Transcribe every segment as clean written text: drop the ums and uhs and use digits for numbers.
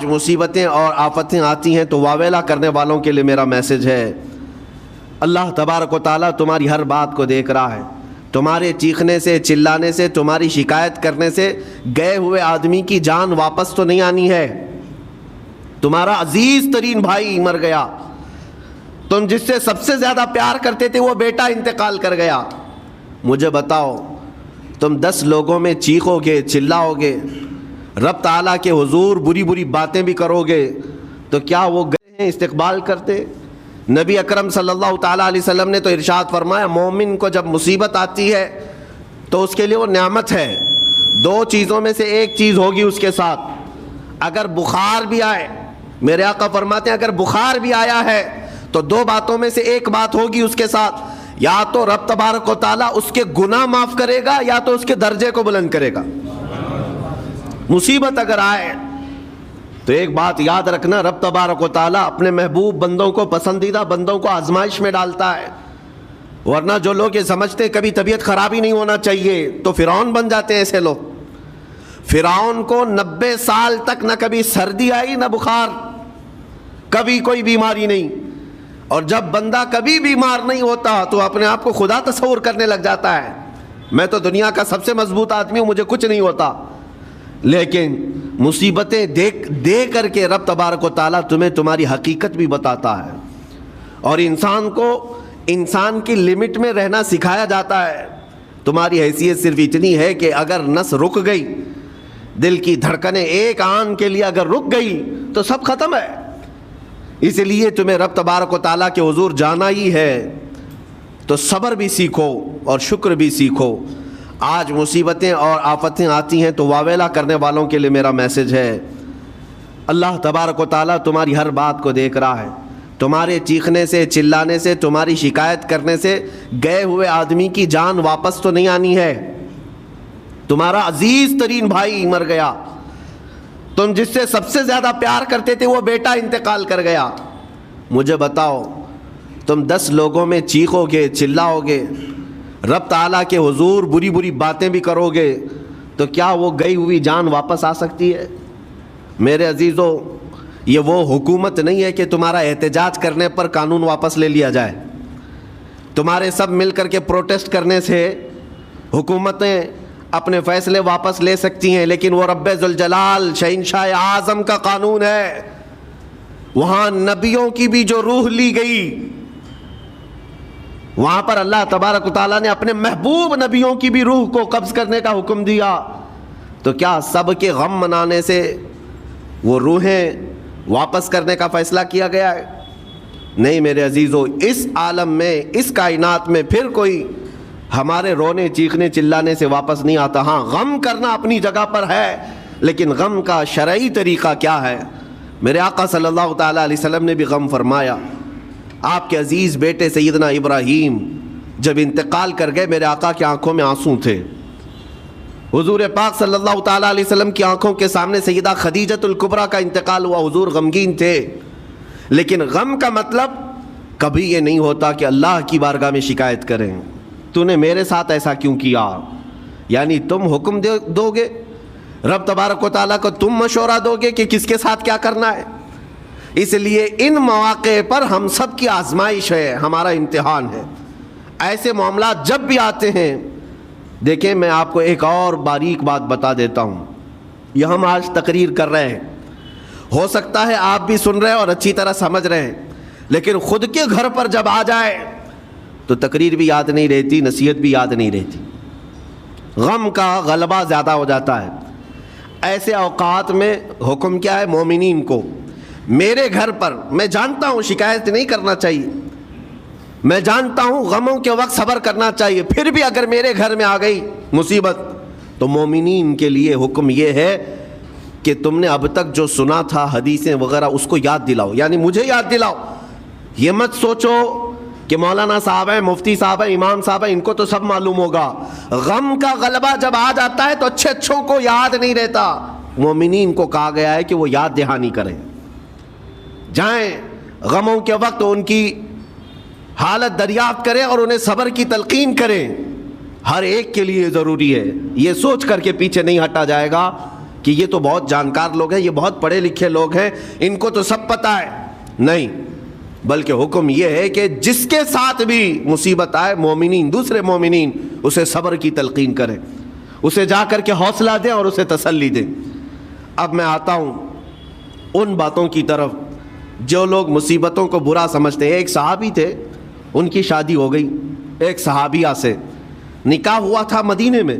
مصیبتیں اور آفتیں آتی ہیں تو واویلا کرنے والوں کے لیے میرا میسج ہے، اللہ تبارک و تعالیٰ تمہاری ہر بات کو دیکھ رہا ہے۔ تمہارے چیخنے سے، چلانے سے، تمہاری شکایت کرنے سے گئے ہوئے آدمی کی جان واپس تو نہیں آنی ہے۔ تمہارا عزیز ترین بھائی مر گیا، تم جس سے سب سے زیادہ پیار کرتے تھے وہ بیٹا انتقال کر گیا۔ مجھے بتاؤ، تم 10 لوگوں میں چیخو گے، چلاؤ گے، رب تعالیٰ کے حضور بری بری باتیں بھی کرو گے تو کیا وہ گئے ہیں استقبال کرتے؟ نبی اکرم صلی اللہ تعالیٰ علیہ وسلم نے تو ارشاد فرمایا، مومن کو جب مصیبت آتی ہے تو اس کے لیے وہ نعمت ہے۔ 2 چیزوں میں سے ایک چیز ہوگی اس کے ساتھ، اگر بخار بھی آئے، میرے آقا فرماتے ہیں اگر بخار بھی آیا ہے تو 2 باتوں میں سے ایک بات ہوگی اس کے ساتھ، یا تو رب تبارک و تعالیٰ اس کے گناہ معاف کرے گا یا تو اس کے درجے کو بلند کرے گا۔ مصیبت اگر آئے تو ایک بات یاد رکھنا، رب تبارک و تعالیٰ اپنے محبوب بندوں کو، پسندیدہ بندوں کو آزمائش میں ڈالتا ہے، ورنہ جو لوگ یہ سمجھتے کبھی طبیعت خراب ہی نہیں ہونا چاہیے تو فرعون بن جاتے ہیں۔ ایسے لوگ، فرعون کو 90 سال تک نہ کبھی سردی آئی نہ بخار، کبھی کوئی بیماری نہیں، اور جب بندہ کبھی بیمار نہیں ہوتا تو اپنے آپ کو خدا تصور کرنے لگ جاتا ہے، میں تو دنیا کا سب سے مضبوط آدمی ہوں، مجھے کچھ نہیں ہوتا۔ لیکن مصیبتیں دے کر کے رب تبارک و تعالیٰ تمہیں تمہاری حقیقت بھی بتاتا ہے، اور انسان کو انسان کی لمٹ میں رہنا سکھایا جاتا ہے۔ تمہاری حیثیت صرف اتنی ہے کہ اگر نس رک گئی، دل کی دھڑکنیں ایک آن کے لیے اگر رک گئی تو سب ختم ہے۔ اس لیے تمہیں رب تبارک و تعالیٰ کے حضور جانا ہی ہے تو صبر بھی سیکھو اور شکر بھی سیکھو۔ آج مصیبتیں اور آفتیں آتی ہیں تو واویلا کرنے والوں کے لیے میرا میسج ہے، اللہ تبارک و تعالیٰ تمہاری ہر بات کو دیکھ رہا ہے۔ تمہارے چیخنے سے، چلانے سے، تمہاری شکایت کرنے سے گئے ہوئے آدمی کی جان واپس تو نہیں آنی ہے۔ تمہارا عزیز ترین بھائی مر گیا، تم جس سے سب سے زیادہ پیار کرتے تھے وہ بیٹا انتقال کر گیا۔ مجھے بتاؤ، تم 10 لوگوں میں چیخو گے، چلاؤ گے، رب تعالیٰ کے حضور بری بری باتیں بھی کرو گے تو کیا وہ گئی ہوئی جان واپس آ سکتی ہے؟ میرے عزیزو، یہ وہ حکومت نہیں ہے کہ تمہارا احتجاج کرنے پر قانون واپس لے لیا جائے۔ تمہارے سب مل کر کے پروٹیسٹ کرنے سے حکومتیں اپنے فیصلے واپس لے سکتی ہیں، لیکن وہ رب ذوالجلال شہنشاہ اعظم کا قانون ہے۔ وہاں نبیوں کی بھی جو روح لی گئی، وہاں پر اللہ تبارک و تعالیٰ نے اپنے محبوب نبیوں کی بھی روح کو قبض کرنے کا حکم دیا، تو کیا سب کے غم منانے سے وہ روحیں واپس کرنے کا فیصلہ کیا گیا ہے؟ نہیں میرے عزیزو، اس عالم میں، اس کائنات میں پھر کوئی ہمارے رونے، چیخنے، چلانے سے واپس نہیں آتا۔ ہاں، غم کرنا اپنی جگہ پر ہے، لیکن غم کا شرعی طریقہ کیا ہے؟ میرے آقا صلی اللہ تعالیٰ علیہ وسلم نے بھی غم فرمایا۔ آپ کے عزیز بیٹے سیدنا ابراہیم جب انتقال کر گئے، میرے آقا کی آنکھوں میں آنسو تھے۔ حضور پاک صلی اللہ تعالیٰ علیہ وسلم کی آنکھوں کے سامنے سیدہ خدیجۃ الکبریٰ کا انتقال ہوا، حضور غمگین تھے۔ لیکن غم کا مطلب کبھی یہ نہیں ہوتا کہ اللہ کی بارگاہ میں شکایت کریں، تو نے میرے ساتھ ایسا کیوں کیا؟ یعنی تم حکم دو گے، رب تبارک و تعالیٰ کو تم مشورہ دو گے کہ کس کے ساتھ کیا کرنا ہے۔ اس لیے ان مواقع پر ہم سب کی آزمائش ہے، ہمارا امتحان ہے۔ ایسے معاملات جب بھی آتے ہیں، دیکھیں میں آپ کو ایک اور باریک بات بتا دیتا ہوں۔ یہ ہم آج تقریر کر رہے ہیں، ہو سکتا ہے آپ بھی سن رہے ہیں اور اچھی طرح سمجھ رہے ہیں، لیکن خود کے گھر پر جب آ جائے تو تقریر بھی یاد نہیں رہتی، نصیحت بھی یاد نہیں رہتی، غم کا غلبہ زیادہ ہو جاتا ہے۔ ایسے اوقات میں حکم کیا ہے مومنین کو؟ میرے گھر پر، میں جانتا ہوں شکایت نہیں کرنا چاہیے، میں جانتا ہوں غموں کے وقت صبر کرنا چاہیے، پھر بھی اگر میرے گھر میں آ گئی مصیبت تو مومنین کے لیے حکم یہ ہے کہ تم نے اب تک جو سنا تھا حدیثیں وغیرہ اس کو یاد دلاؤ، یعنی مجھے یاد دلاؤ۔ یہ مت سوچو کہ مولانا صاحب ہیں، مفتی صاحب ہیں، امام صاحب ہیں، ان کو تو سب معلوم ہوگا۔ غم کا غلبہ جب آ جاتا ہے تو اچھوں کو یاد نہیں رہتا۔ مومنین کو کہا گیا ہے کہ وہ یاد دہانی کریں، جائیں غموں کے وقت ان کی حالت دریافت کریں اور انہیں صبر کی تلقین کریں۔ ہر ایک کے لیے ضروری ہے، یہ سوچ کر کے پیچھے نہیں ہٹا جائے گا کہ یہ تو بہت جانکار لوگ ہیں، یہ بہت پڑھے لکھے لوگ ہیں، ان کو تو سب پتہ ہے. نہیں، بلکہ حکم یہ ہے کہ جس کے ساتھ بھی مصیبت آئے، مومنین، دوسرے مومنین، اسے صبر کی تلقین کریں، اسے جا کر کے حوصلہ دیں اور اسے تسلی دیں. اب میں آتا ہوں ان باتوں کی طرف جو لوگ مصیبتوں کو برا سمجھتے ہیں. ایک صحابی تھے، ان کی شادی ہو گئی ایک صحابیہ سے، نکاح ہوا تھا مدینے میں،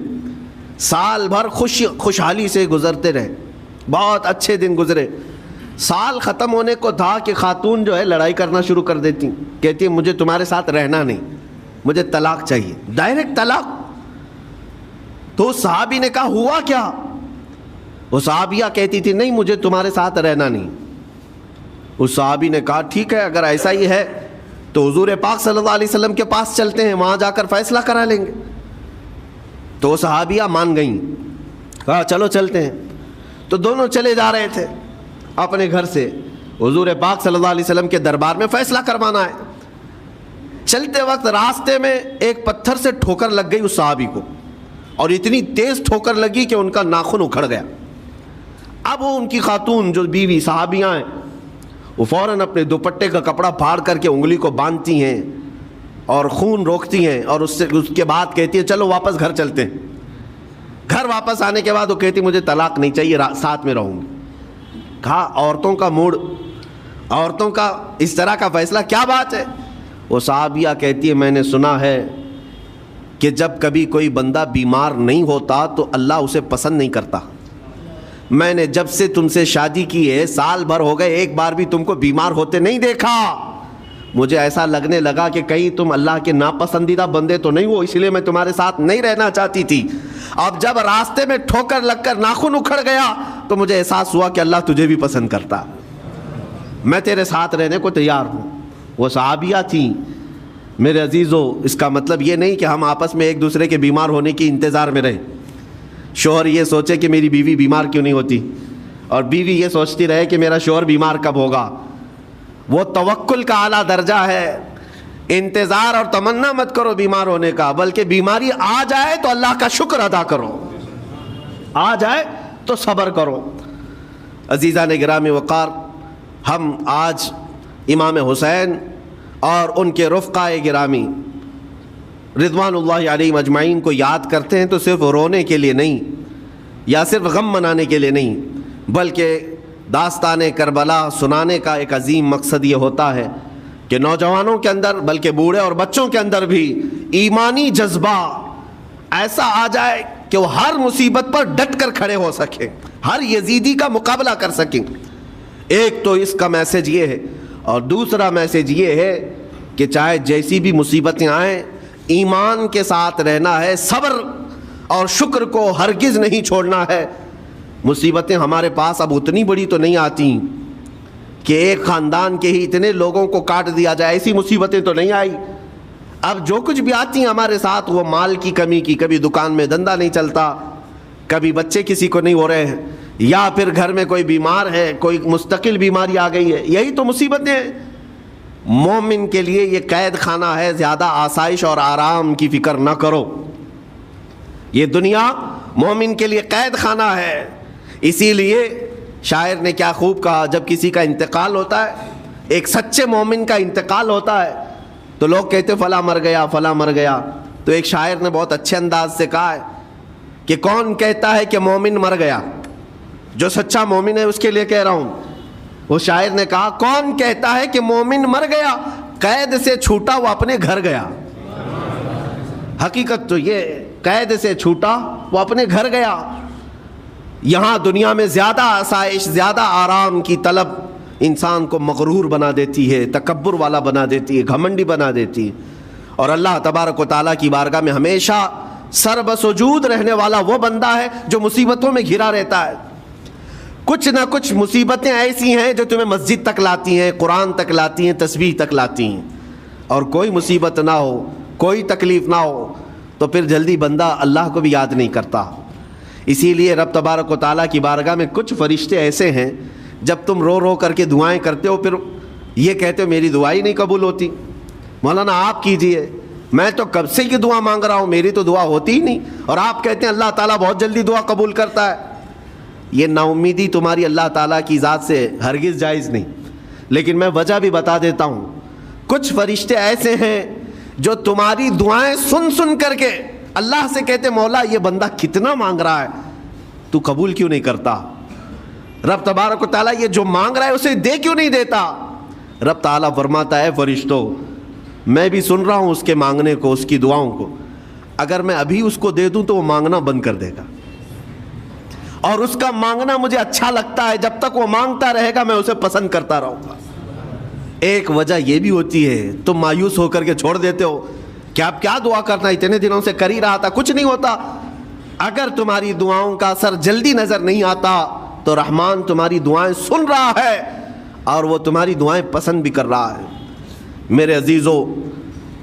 سال بھر خوشحالی سے گزرتے رہے، بہت اچھے دن گزرے. سال ختم ہونے کو تھا کہ خاتون جو ہے لڑائی کرنا شروع کر دیتی، کہتی مجھے تمہارے ساتھ رہنا نہیں، مجھے طلاق چاہیے، ڈائریکٹ طلاق. تو اس صحابی نے کہا ہوا کیا؟ وہ صحابیہ کہتی تھی نہیں مجھے تمہارے ساتھ رہنا نہیں. اس صحابی نے کہا ٹھیک ہے، اگر ایسا ہی ہے تو حضور پاک صلی اللہ علیہ وسلم کے پاس چلتے ہیں، وہاں جا کر فیصلہ کرا لیں گے. تو وہ صحابیہ مان گئیں، کہا چلو چلتے ہیں. تو دونوں چلے جا رہے تھے اپنے گھر سے، حضور پاک صلی اللہ علیہ وسلم کے دربار میں فیصلہ کروانا ہے. چلتے وقت راستے میں ایک پتھر سے ٹھوکر لگ گئی اس صحابی کو، اور اتنی تیز ٹھوکر لگی کہ ان کا ناخن اکھڑ گیا. اب وہ ان کی خاتون جو بیوی صحابیاں ہیں، وہ فوراً اپنے دوپٹے کا کپڑا پھاڑ کر کے انگلی کو باندھتی ہیں اور خون روکتی ہیں، اور اس کے بعد کہتی ہے چلو واپس گھر چلتے ہیں. گھر واپس آنے کے بعد وہ کہتی مجھے طلاق نہیں چاہیے، ساتھ میں رہوں گی. کہا عورتوں کا موڈ، عورتوں کا اس طرح کا فیصلہ، کیا بات ہے؟ وہ صحابیہ کہتی ہے میں نے سنا ہے کہ جب کبھی کوئی بندہ بیمار نہیں ہوتا تو اللہ اسے پسند نہیں کرتا. میں نے جب سے تم سے شادی کی ہے، سال بھر ہو گئے، ایک بار بھی تم کو بیمار ہوتے نہیں دیکھا. مجھے ایسا لگنے لگا کہ کہیں تم اللہ کے ناپسندیدہ بندے تو نہیں ہو، اس لیے میں تمہارے ساتھ نہیں رہنا چاہتی تھی. اب جب راستے میں ٹھوکر لگ کر ناخن اکھڑ گیا تو مجھے احساس ہوا کہ اللہ تجھے بھی پسند کرتا، میں تیرے ساتھ رہنے کو تیار ہوں. وہ صحابیہ تھیں. میرے عزیزو، اس کا مطلب یہ نہیں کہ ہم آپس میں ایک دوسرے کے بیمار ہونے کی انتظار میں رہیں. شوہر یہ سوچے کہ میری بیوی بیمار کیوں نہیں ہوتی، اور بیوی یہ سوچتی رہے کہ میرا شوہر بیمار کب ہوگا. وہ توکل کا اعلیٰ درجہ ہے. انتظار اور تمنا مت کرو بیمار ہونے کا، بلکہ بیماری آ جائے تو اللہ کا شکر ادا کرو، آ جائے تو صبر کرو. عزیزان گرامی وقار، ہم آج امام حسین اور ان کے رفقائے گرامی رضوان اللہ علیہم اجمعین کو یاد کرتے ہیں تو صرف رونے کے لیے نہیں، یا صرف غم منانے کے لیے نہیں، بلکہ داستان کربلا سنانے کا ایک عظیم مقصد یہ ہوتا ہے کہ نوجوانوں کے اندر، بلکہ بوڑھے اور بچوں کے اندر بھی ایمانی جذبہ ایسا آ جائے کہ وہ ہر مصیبت پر ڈٹ کر کھڑے ہو سکیں، ہر یزیدی کا مقابلہ کر سکیں. ایک تو اس کا میسج یہ ہے، اور دوسرا میسج یہ ہے کہ چاہے جیسی بھی مصیبتیں آئیں، ایمان کے ساتھ رہنا ہے، صبر اور شکر کو ہرگز نہیں چھوڑنا ہے. مصیبتیں ہمارے پاس اب اتنی بڑی تو نہیں آتی کہ ایک خاندان کے ہی اتنے لوگوں کو کاٹ دیا جائے، ایسی مصیبتیں تو نہیں آئی. اب جو کچھ بھی آتی ہیں ہمارے ساتھ، وہ مال کی کمی کی، کبھی دکان میں دھندا نہیں چلتا، کبھی بچے کسی کو نہیں ہو رہے ہیں، یا پھر گھر میں کوئی بیمار ہے، کوئی مستقل بیماری آ گئی ہے، یہی تو مصیبتیں ہیں. مومن کے لیے یہ قید خانہ ہے، زیادہ آسائش اور آرام کی فکر نہ کرو. یہ دنیا مومن کے لیے قید خانہ ہے. اسی لیے شاعر نے کیا خوب کہا، جب کسی کا انتقال ہوتا ہے، ایک سچے مومن کا انتقال ہوتا ہے، تو لوگ کہتے فلاں مر گیا، فلاں مر گیا. تو ایک شاعر نے بہت اچھے انداز سے کہا ہے کہ کون کہتا ہے کہ مومن مر گیا؟ جو سچا مومن ہے اس کے لیے کہہ رہا ہوں. وہ شاعر نے کہا کون کہتا ہے کہ مومن مر گیا؟ قید سے چھوٹا وہ اپنے گھر گیا. حقیقت تو یہ، قید سے چھوٹا وہ اپنے گھر گیا. یہاں دنیا میں زیادہ آسائش، زیادہ آرام کی طلب انسان کو مغرور بنا دیتی ہے، تکبر والا بنا دیتی ہے، گھمنڈی بنا دیتی ہے. اور اللہ تبارک و تعالیٰ کی بارگاہ میں ہمیشہ سر بسجود رہنے والا وہ بندہ ہے جو مصیبتوں میں گھرا رہتا ہے. کچھ نہ کچھ مصیبتیں ایسی ہیں جو تمہیں مسجد تک لاتی ہیں، قرآن تک لاتی ہیں، تسبیح تک لاتی ہیں. اور کوئی مصیبت نہ ہو، کوئی تکلیف نہ ہو تو پھر جلدی بندہ اللہ کو بھی یاد نہیں کرتا. اسی لیے رب تبارک و تعالیٰ کی بارگاہ میں کچھ فرشتے ایسے ہیں، جب تم رو رو کر کے دعائیں کرتے ہو، پھر یہ کہتے ہو میری دعا ہی نہیں قبول ہوتی، مولانا آپ کیجئے، میں تو کب سے یہ دعا مانگ رہا ہوں، میری تو دعا ہوتی ہی نہیں، اور آپ کہتے ہیں اللہ تعالیٰ بہت جلدی دعا قبول کرتا ہے. یہ نا امیدی تمہاری اللہ تعالیٰ کی ذات سے ہرگز جائز نہیں. لیکن میں وجہ بھی بتا دیتا ہوں. کچھ فرشتے ایسے ہیں جو تمہاری دعائیں سن سن کر کے اللہ سے کہتے مولا یہ بندہ کتنا مانگ رہا ہے, تو قبول کیوں نہیں کرتا؟ رب تبارک و تعالیٰ یہ جو مانگ رہا ہے اسے دے کیوں نہیں دیتا؟ رب تعالیٰ فرماتا ہے فرشتوں میں بھی سن رہا ہوں اس کے مانگنے کو, اس کی دعاؤں کو. اگر میں ابھی اس کو دے دوں تو وہ مانگنا بند کر دے گا, اور اس کا مانگنا مجھے اچھا لگتا ہے. جب تک وہ مانگتا رہے گا میں اسے پسند کرتا رہوں گا. ایک وجہ یہ بھی ہوتی ہے تم مایوس ہو کر کے چھوڑ دیتے ہو کہ اب کیا دعا کرنا, اتنے دنوں سے کر ہی رہا تھا, کچھ نہیں ہوتا. اگر تمہاری دعاؤں کا اثر جلدی نظر نہیں آتا تو رحمان تمہاری دعائیں سن رہا ہے اور وہ تمہاری دعائیں پسند بھی کر رہا ہے. میرے عزیزو,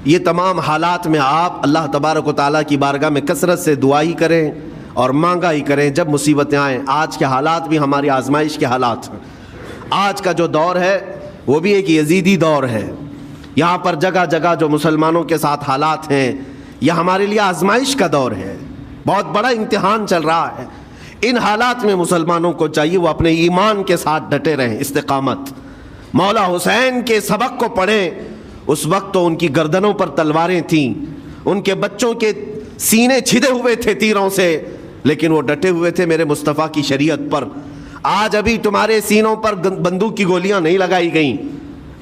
یہ تمام حالات میں آپ اللہ تبارک و تعالیٰ کی بارگاہ میں کثرت سے دعا ہی کریں اور مانگا ہی کریں جب مصیبتیں آئیں. آج کے حالات بھی ہماری آزمائش کے حالات ہیں. آج کا جو دور ہے وہ بھی ایک یزیدی دور ہے. یہاں پر جگہ جگہ جو مسلمانوں کے ساتھ حالات ہیں یہ ہمارے لیے آزمائش کا دور ہے, بہت بڑا امتحان چل رہا ہے. ان حالات میں مسلمانوں کو چاہیے وہ اپنے ایمان کے ساتھ ڈٹے رہیں, استقامت. مولا حسین کے سبق کو پڑھیں. اس وقت تو ان کی گردنوں پر تلواریں تھیں, ان کے بچوں کے سینے چھدے ہوئے تھے تیروں سے, لیکن وہ ڈٹے ہوئے تھے میرے مصطفیٰ کی شریعت پر. آج ابھی تمہارے سینوں پر بندوق کی گولیاں نہیں لگائی گئیں,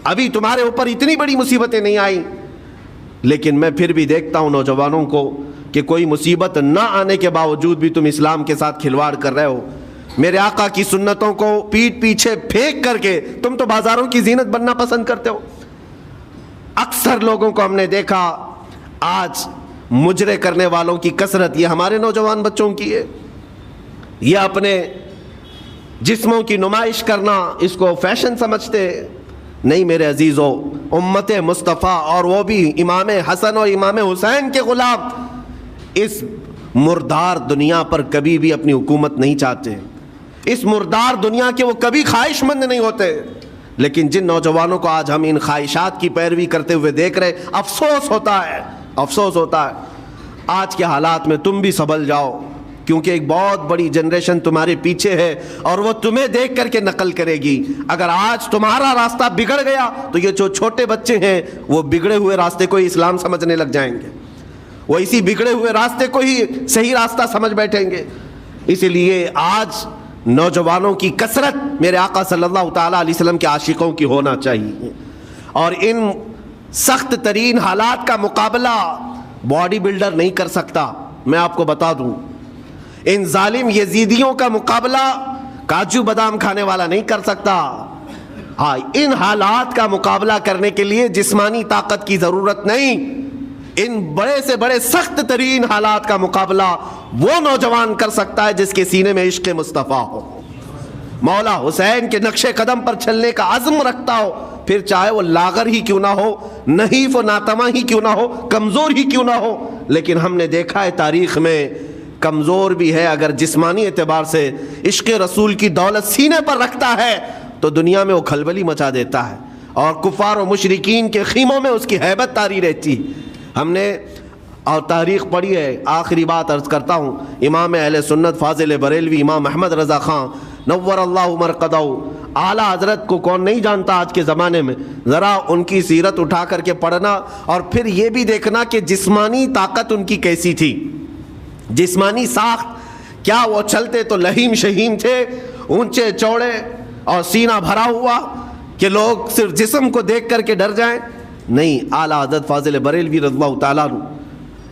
ابھی تمہارے اوپر اتنی بڑی مصیبتیں نہیں آئیں, لیکن میں پھر بھی دیکھتا ہوں نوجوانوں کو کہ کوئی مصیبت نہ آنے کے باوجود بھی تم اسلام کے ساتھ کھلواڑ کر رہے ہو. میرے آقا کی سنتوں کو پیٹ پیچھے پھینک کر کے تم تو بازاروں کی زینت بننا پسند کرتے ہو. اکثر لوگوں کو ہم نے دیکھا آج مجرے کرنے والوں کی کثرت یہ ہمارے نوجوان بچوں کی ہے. یہ اپنے جسموں کی نمائش کرنا اس کو فیشن سمجھتے نہیں. میرے عزیزو, امت مصطفیٰ اور وہ بھی امام حسن اور امام حسین کے غلام اس مردار دنیا پر کبھی بھی اپنی حکومت نہیں چاہتے. اس مردار دنیا کے وہ کبھی خواہش مند نہیں ہوتے. لیکن جن نوجوانوں کو آج ہم ان خواہشات کی پیروی کرتے ہوئے دیکھ رہے, افسوس ہوتا ہے, افسوس ہوتا ہے. آج کے حالات میں تم بھی سنبھل جاؤ, کیونکہ ایک بہت بڑی جنریشن تمہارے پیچھے ہے اور وہ تمہیں دیکھ کر کے نقل کرے گی. اگر آج تمہارا راستہ بگڑ گیا تو یہ جو چھوٹے بچے ہیں وہ بگڑے ہوئے راستے کو ہی اسلام سمجھنے لگ جائیں گے, وہ اسی بگڑے ہوئے راستے کو ہی صحیح راستہ سمجھ بیٹھیں گے. اسی لیے آج نوجوانوں کی کثرت میرے آقا صلی اللہ تعالیٰ علیہ وسلم کے عاشقوں کی ہونا چاہیے. اور ان سخت ترین حالات کا مقابلہ باڈی بلڈر نہیں کر سکتا. میں آپ کو بتا دوں, ان ظالم یزیدیوں کا مقابلہ کاجو بادام کھانے والا نہیں کر سکتا. ہاں, ان حالات کا مقابلہ کرنے کے لیے جسمانی طاقت کی ضرورت نہیں. ان بڑے سے بڑے سخت ترین حالات کا مقابلہ وہ نوجوان کر سکتا ہے جس کے سینے میں عشق مصطفیٰ ہو, مولا حسین کے نقش قدم پر چلنے کا عزم رکھتا ہو, پھر چاہے وہ لاغر ہی کیوں نہ ہو, نحیف و ناتما ہی کیوں نہ ہو, کمزور ہی کیوں نہ ہو. لیکن ہم نے دیکھا ہے تاریخ میں کمزور بھی ہے, اگر جسمانی اعتبار سے عشق رسول کی دولت سینے پر رکھتا ہے تو دنیا میں وہ کھلبلی مچا دیتا ہے, اور کفار و مشرکین کے خیموں میں اس کی ہیبت طاری رہتی. ہم نے اور تاریخ پڑھی ہے. آخری بات عرض کرتا ہوں, امام اہل سنت فاضل بریلوی امام احمد رضا خان نور اللہ مرقدہ, اعلیٰ حضرت کو کون نہیں جانتا آج کے زمانے میں. ذرا ان کی سیرت اٹھا کر کے پڑھنا اور پھر یہ بھی دیکھنا کہ جسمانی طاقت ان کی کیسی تھی, جسمانی ساخت. کیا وہ چلتے تو لہیم شہیم تھے, اونچے چوڑے اور سینہ بھرا ہوا کہ لوگ صرف جسم کو دیکھ کر کے ڈر جائیں؟ نہیں, اعلیٰ حضرت فاضل بریلوی رضی اللہ تعالیٰ عنہ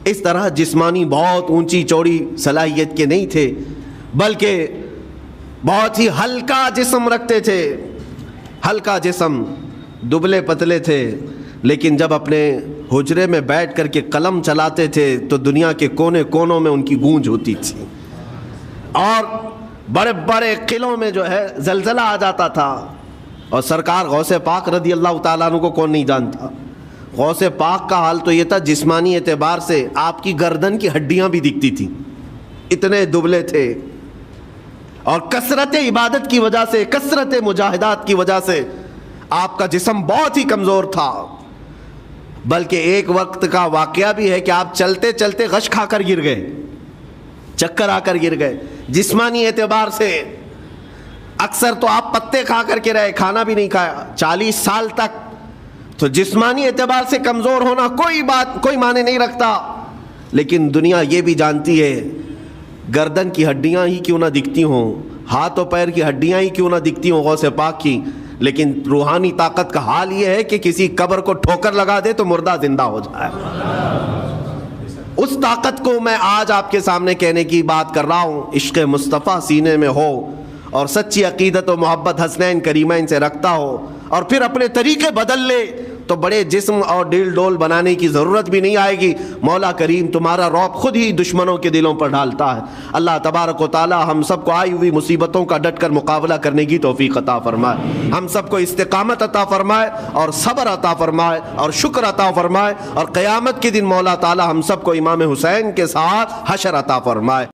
اس طرح جسمانی بہت اونچی چوڑی صلاحیت کے نہیں تھے, بلکہ بہت ہی ہلکا جسم رکھتے تھے. ہلکا جسم, دبلے پتلے تھے, لیکن جب اپنے حجرے میں بیٹھ کر کے قلم چلاتے تھے تو دنیا کے کونے کونوں میں ان کی گونج ہوتی تھی, اور بڑے بڑے قلعوں میں جو ہے زلزلہ آ جاتا تھا. اور سرکار غوث پاک رضی اللہ تعالیٰ عنہ کو کون نہیں جانتا. غوث پاک کا حال تو یہ تھا, جسمانی اعتبار سے آپ کی گردن کی ہڈیاں بھی دکھتی تھیں, اتنے دبلے تھے. اور کثرت عبادت کی وجہ سے, کثرت مجاہدات کی وجہ سے آپ کا جسم بہت ہی کمزور تھا. بلکہ ایک وقت کا واقعہ بھی ہے کہ آپ چلتے چلتے غش کھا کر گر گئے, چکر آ کر گر گئے. جسمانی اعتبار سے اکثر تو آپ پتے کھا کر کے رہے، کھانا بھی نہیں کھایا 40 سال تک، تو جسمانی اعتبار سے کمزور ہونا کوئی معنی نہیں رکھتا، لیکن دنیا یہ بھی جانتی ہے گردن کی ہڈیاں ہی کیوں نہ دکھتی ہوں، ہاتھ و پیر کی ہڈیاں ہی کیوں نہ دکھتی ہوں غوث پاک کی، لیکن روحانی طاقت کا حال یہ ہے کہ کسی قبر کو ٹھوکر لگا دے تو مردہ زندہ ہو جائے۔ اس طاقت کو میں آج آپ کے سامنے کہنے کی بات کر رہا ہوں، عشق مصطفیٰ سینے میں ہو اور سچی عقیدت و محبت حسنین کریمین سے رکھتا ہو، اور پھر اپنے طریقے بدل لے تو بڑے جسم اور ڈیل ڈول بنانے کی ضرورت بھی نہیں آئے گی، مولا کریم تمہارا رعب خود ہی دشمنوں کے دلوں پر ڈالتا ہے۔ اللہ تبارک و تعالی ہم سب کو آئی ہوئی مصیبتوں کا ڈٹ کر مقابلہ کرنے کی توفیق عطا فرمائے، ہم سب کو استقامت عطا فرمائے اور صبر عطا فرمائے اور شکر عطا فرمائے، اور قیامت کے دن مولا تعالی ہم سب کو امام حسین کے ساتھ حشر عطا فرمائے۔